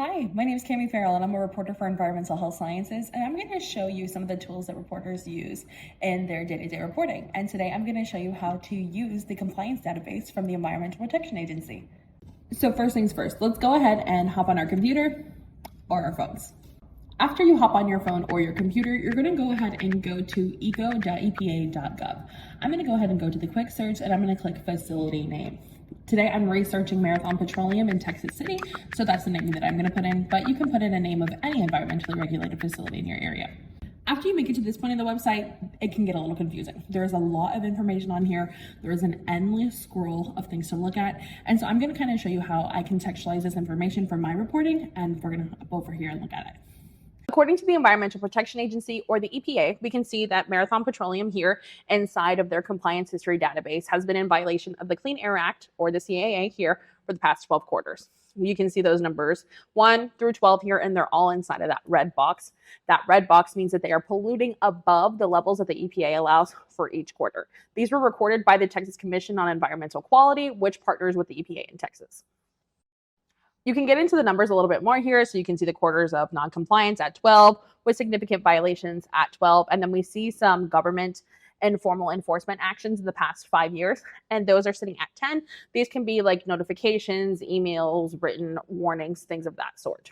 Hi, my name is Cami Ferrell and I'm a reporter for Environmental Health Sciences, and I'm going to show you some of the tools that reporters use in their day-to-day reporting. And today I'm going to show you how to use the compliance database from the Environmental Protection Agency. So first things first, let's go ahead and hop on our computer or our phones. After you hop on your phone or your computer, you're going to go ahead and go to eco.epa.gov. I'm going to go ahead and go to the quick search and I'm going to click facility name. Today I'm researching Marathon Petroleum in Texas City, so that's the name that I'm going to put in, but you can put in a name of any environmentally regulated facility in your area. After you make it to this point of the website, it can get a little confusing. There's a lot of information on here. There is an endless scroll of things to look at. And so I'm going to kind of show you how I contextualize this information for my reporting, and we're going to go over here and look at it. According to the Environmental Protection Agency, or the EPA, we can see that Marathon Petroleum here inside of their compliance history database has been in violation of the Clean Air Act, or the CAA, here for the past 12 quarters. You can see those numbers 1 through 12 here, and they're all inside of that red box. That red box means that they are polluting above the levels that the EPA allows for each quarter. These were recorded by the Texas Commission on Environmental Quality, which partners with the EPA in Texas. You can get into the numbers a little bit more here, so you can see the quarters of noncompliance at 12, with significant violations at 12, and then we see some government and formal enforcement actions in the past 5 years, and those are sitting at 10. These can be like notifications, emails, written warnings, things of that sort.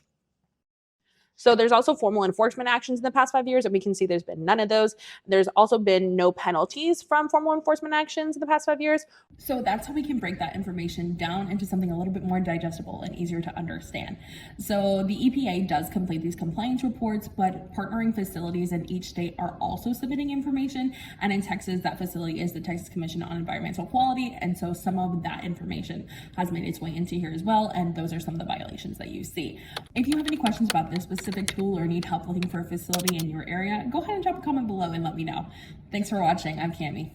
So there's also formal enforcement actions in the past 5 years, and we can see there's been none of those. There's also been no penalties from formal enforcement actions in the past 5 years. So that's how we can break that information down into something a little bit more digestible and easier to understand. So the EPA does complete these compliance reports, but partnering facilities in each state are also submitting information. And in Texas, that facility is the Texas Commission on Environmental Quality. And so some of that information has made its way into here as well. And those are some of the violations that you see. If you have any questions about this specific tool or need help looking for a facility in your area, go ahead and drop a comment below and let me know. Thanks for watching. I'm Cami.